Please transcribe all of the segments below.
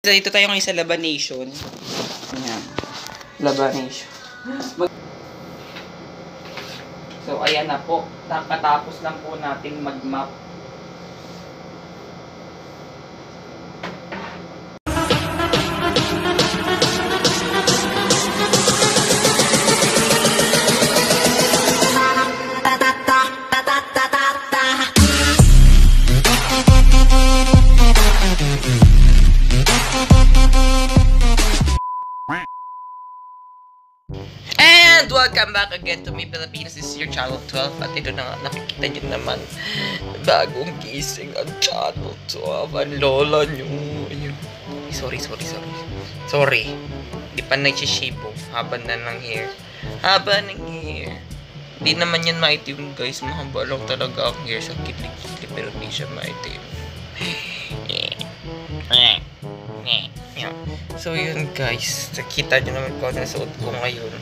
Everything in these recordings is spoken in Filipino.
Dito tayo ngayon sa Labanation. Ayan. Labanation. So, ayan na po. Katapos lang po natin mag-map. And welcome back again to Me Philippines. This is your channel 12. At ito na nga, nakikita nyo naman, bagong gising ang channel 12. Ang lola nyo. Sorry. Di pa nagsishibo. Haba na ng hair. Di naman yan maitim, guys. Mahaba lang talaga ang hair sa kilikili. Pero di siya maitim. So yun, guys, nakita nyo naman ko na suot ko ngayon.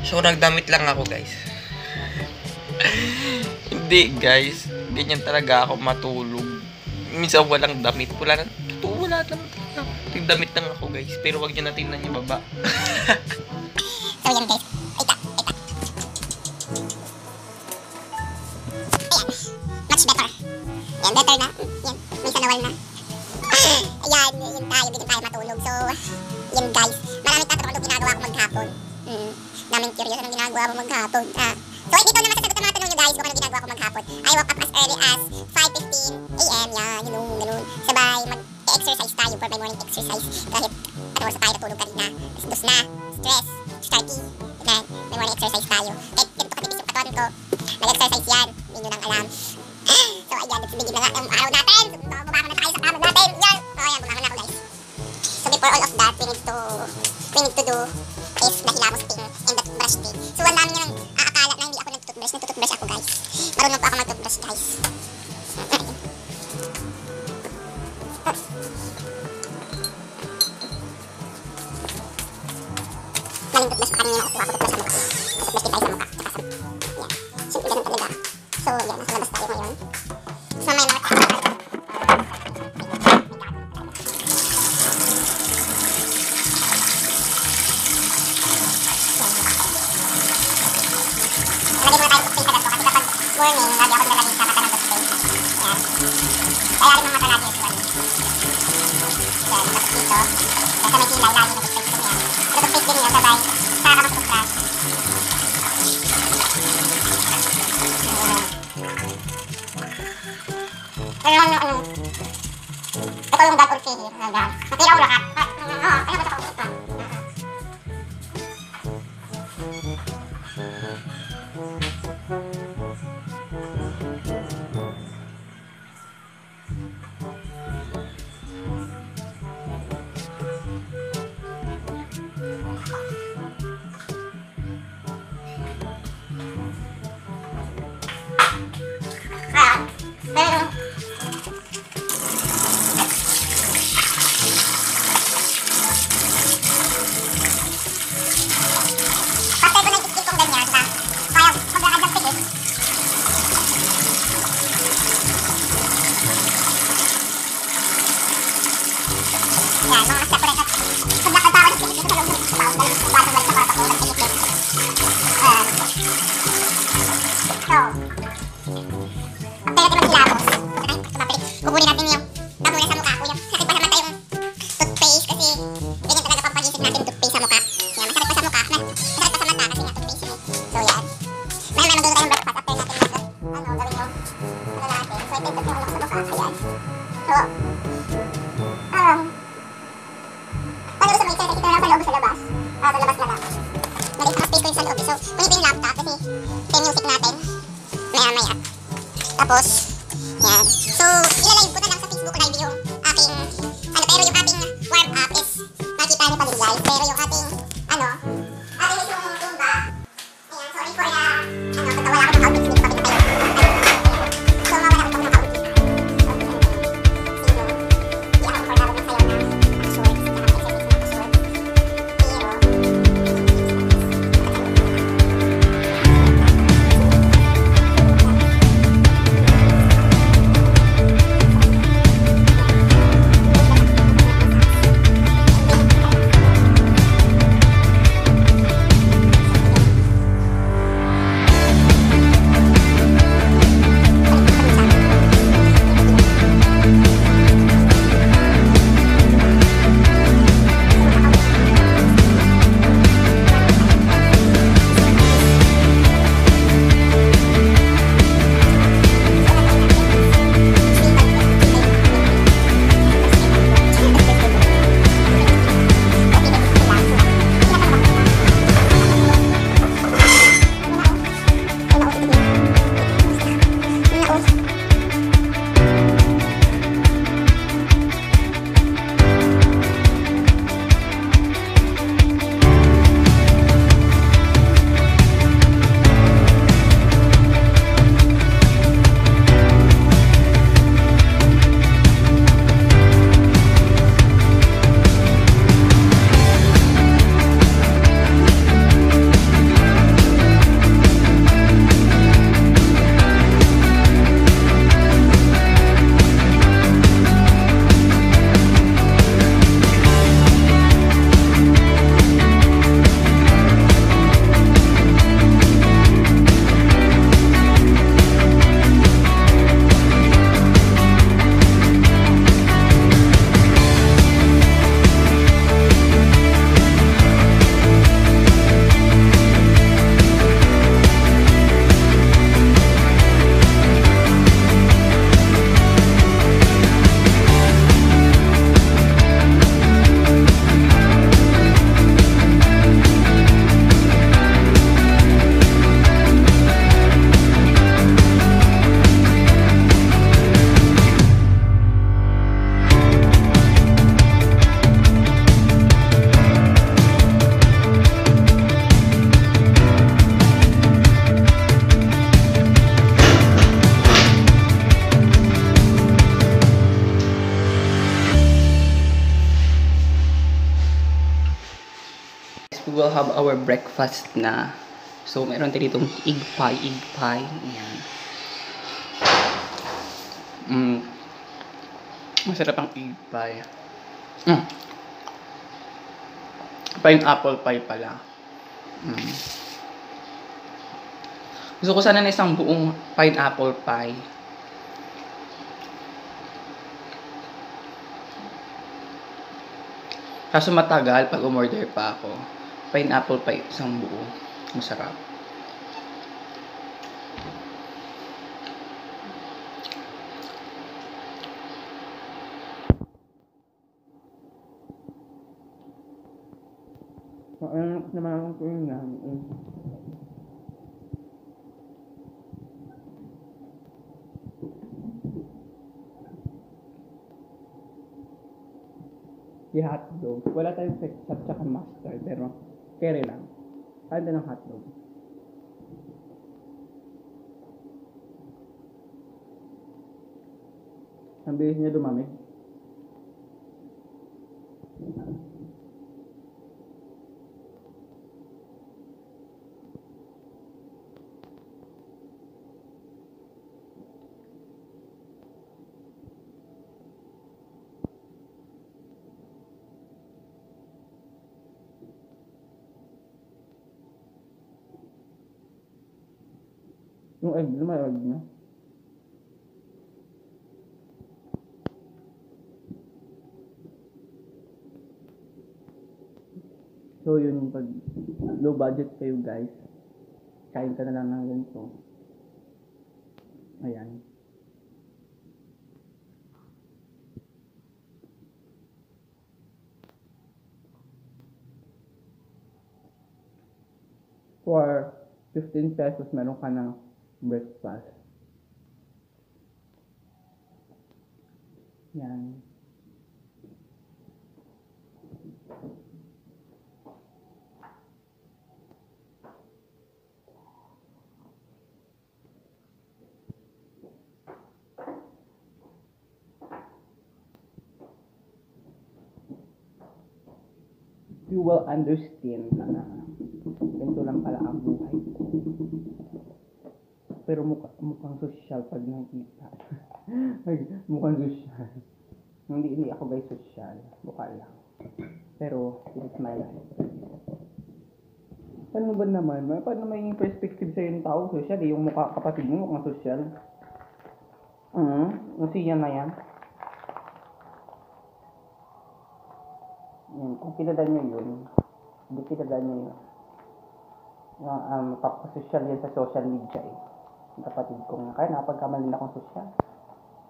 So nagdamit lang ako, guys. Hindi, guys, ganyan talaga ako matulog. Minsan walang damit. Wala naman talaga. Nagdamit lang ako, guys. Pero wag nyo na tingnan yung baba. So yan, guys. Much better. Yan, better na. Yan, may sanawal na. Ayan, yun tayo matulog. So, yun, guys. Maraming tatanong ginagawa ko maghapon. Daming curious anong ginagawa mo maghapon. So, hindi ko na masasagot ang mga tanong nyo, guys, kung anong ginagawa ko maghapon. I woke up as early as 5:15 AM. Yan, ganun. Sabay, mag-exercise tayo for my morning exercise. Kahit oras tayo natulog kanina. Dos na, stress, starty. Yan, may morning exercise tayo. Kahit ganito katipis yung katawan ko. Nag-exercise yan. Hindi nyo lang alam. So, ayan, nagsibigin na nga ang araw natin. So, bumangon na tayo sa kama natin. Yan. So, ayan, bumangon na ako, guys. So, before all of that, we need to do is nahilamos thing and the toothbrush thing. So, ang dami nyo nang aakala na hindi ako nag-toothbrush. Nag-toothbrush ako, guys. Marunong pa ako mag-toothbrush, guys. Maling toothbrush pa kanina. Nakuha ko toothbrush sa mukha. Toothbrush din tayo sa mukha. Yan. Siyempre, ganun talaga. So, yan. Nasa labas tayo ngayon. So, may mga morning, lagi ako nalagay sa mata ng toothpaste. Yan. Kaya rin ng mata lagi ito. Yan, tapos dito. Basta may kilay, lagi na toothpaste ko yan. Pero toothpaste din yun, sabay. Sa kamakutras. Ito yung dad ulti here. Matira ulo ka. Ano ba sa kamakutras? Yan, mga step ko rin at paglakad pa ako ng pilit dito sa loob ng baon dahil baso balik sa kwarto ko ng pilit. So, after natin maghilamos, kukunin natin yung tabuna sa mukha ko. Sakit pa naman tayong toothpaste kasi ganyan talaga pampagisip natin toothpaste sa mukha. Yan, masakit pa sa mukha. Masakit pa sa mata kasi nga toothpaste yun. So, yan. May magluto tayong breakfast after natin gawin yung natin. So, ito yung ulo ko sa mukha. Ayan. So, pag gusto mo i-check, ito lang sa loob sa labas. Sa labas na lang. Nag-space ko yung sa loob. So, punito yung laptop kasi ito yung music natin. Maya. Tapos, yan. So, ilalive ko na lang sa Facebook Live yung aking, pero yung ating warm up is nakita niyo pa din, guys. Pero yung ating, ating mismong tumba. Ayan, sorry for the, wala ako ng outfit. Hindi ko pa pinatay. So, mawala ko pa ng outfit. will have our breakfast na. So, meron tayo ditong egg pie. Ayan. Masarap ang egg pie. Pineapple pie pala. Gusto ko sana na isang buong pineapple pie. Kaso matagal pag umorder pa ako. Pineapple pie isang buo. Masarap. Ano naman ako yung hotdog. Wala tayong ketchup tsaka mustard, pero kere lang. Kaya ng hotdog. Ang bilis niya dumami. Yung egg, lumayag na. So yun, pag low budget kayo guys, kain ka na lang ng ganito. Ayan. For 15 pesos, meron ka ng breakfast. Yan. You will understand na ganito lang pala ang buhay ko. Pero mukhang social pag nakikita. Mukhang social. Hindi ako guys social. Mukha lang. Pero, this is my life. Paano ba naman? Paano may perspective sa yung tao social? Yung mukha kapatid mo mukhang social. Kasi yan na yan. Kung kinadaan nyo yun, hindi kinadaan nyo yun. Papasosyal yan sa social media eh. Kapatid ko kaya napagkamali na akong sosyal.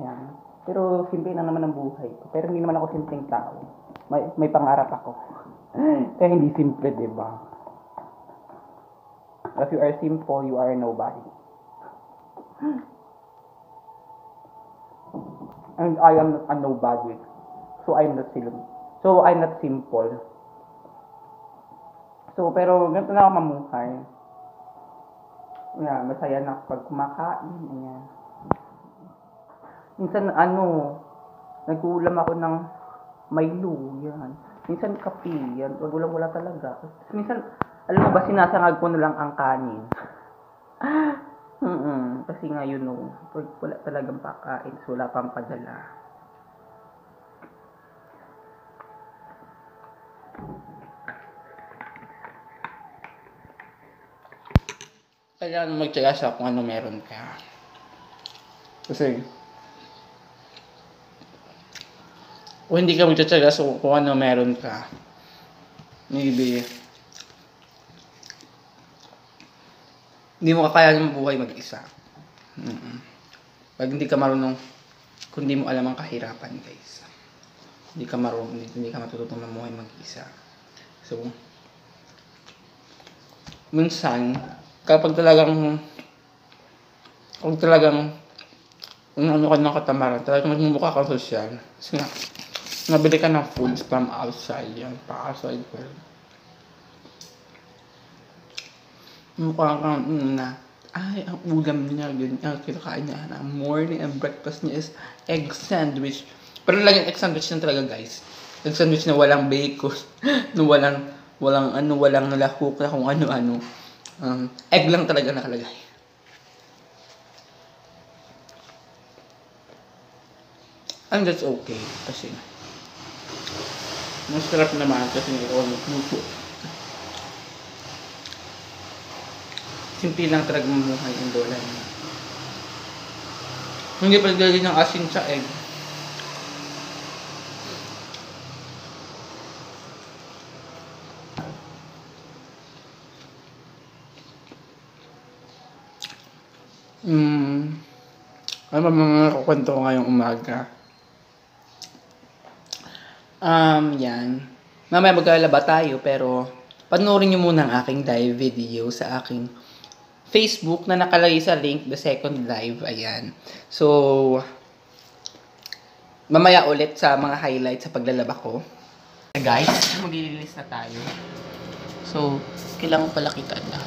Yan. Pero simple na naman ang buhay ko. Pero hindi naman ako simpleng tao. May pangarap ako. Kaya hindi simple, diba? If you are simple, you are nobody. And I am a nobody. So I'm not simple. So, pero ganito na ako mamuhay. Yeah, masaya na pag kumakain. Ayan. Minsan, nag-uulam ako ng Milo. Yan. Minsan, kape. Yan. Wala talaga. Minsan, alam mo ba, sinasangag ko na lang ang kanin. Kasi nga, pag wala talagang pakain, so wala pang padala. Kailangan magtiyaga sa kung ano meron ka. Kasi, kung hindi ka magtiyaga sa kung ano meron ka, maybe, hindi mo kakayanin mabuhay mag-isa. Pag hindi ka marunong, kung hindi mo alam ang kahirapan, guys. Hindi ka matututong mamuhay mag-isa. So, minsan, kapag talagang ano ka ng katamaran, talagang magmumukha kang sosyal. Kasi nga, nabili ka ng foods from outside, yan, pa-outside world. Mukha kang, ang ulam niya, ganyan, kinakain niya, na morning and breakfast niya is egg sandwich. Pero lang yung egg sandwich na talaga, guys. Egg sandwich na walang bacon, na walang Walang ano, walang nalahook na kung ano-ano. Egg lang talaga nakalagay. And that's okay. Kasi masarap naman kasi ikaw nagluto. Simple lang talaga mamuhay ang lola niya. Hindi pa gali ng asin sa egg. Ano ba mga kukwento ko ngayong umaga? Yan. Mamaya maglalaba tayo pero panoorin nyo muna ang aking live video sa aking Facebook na nakalagay sa link, the second live. Ayan. So, mamaya ulit sa mga highlights sa paglalaba ko. Guys, maglilinis na tayo. So, kailangan pala kita na.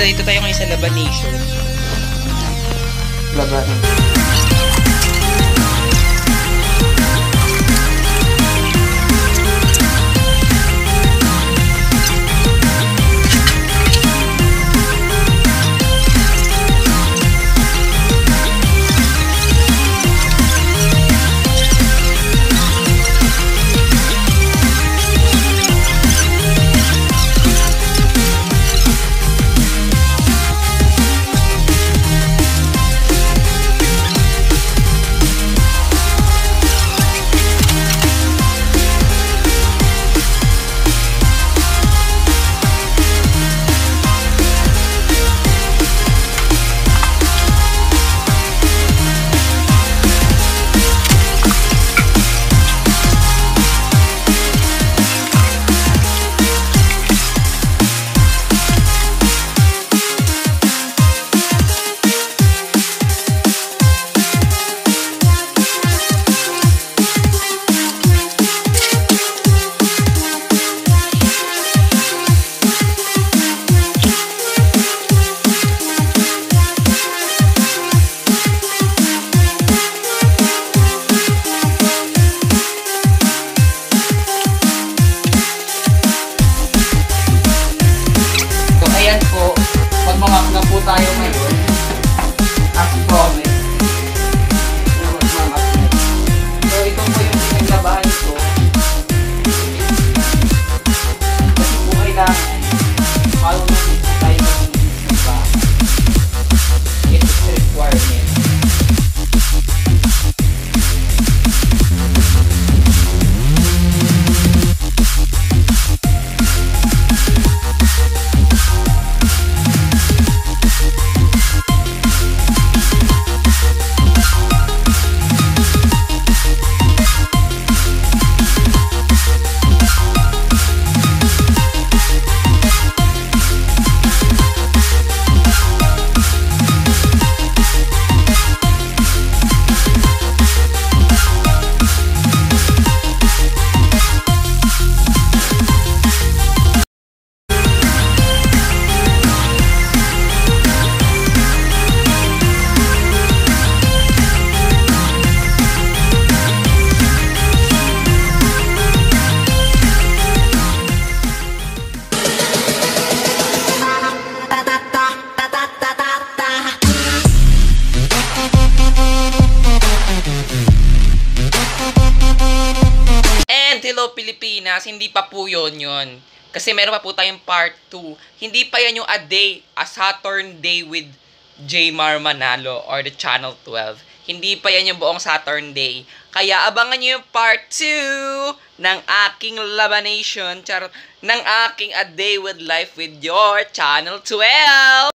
Dito tayo ngayon sa Labanation. Laban. Hello Pilipinas, hindi pa po yun. Kasi meron pa po tayong part 2. Hindi pa yan yung A Saturn Day with Jmar Manalo or the Channel 12. Hindi pa yan yung buong Saturn Day. Kaya abangan nyo yung part 2 ng aking Labanation, ng aking A Day with Life with your Channel 12.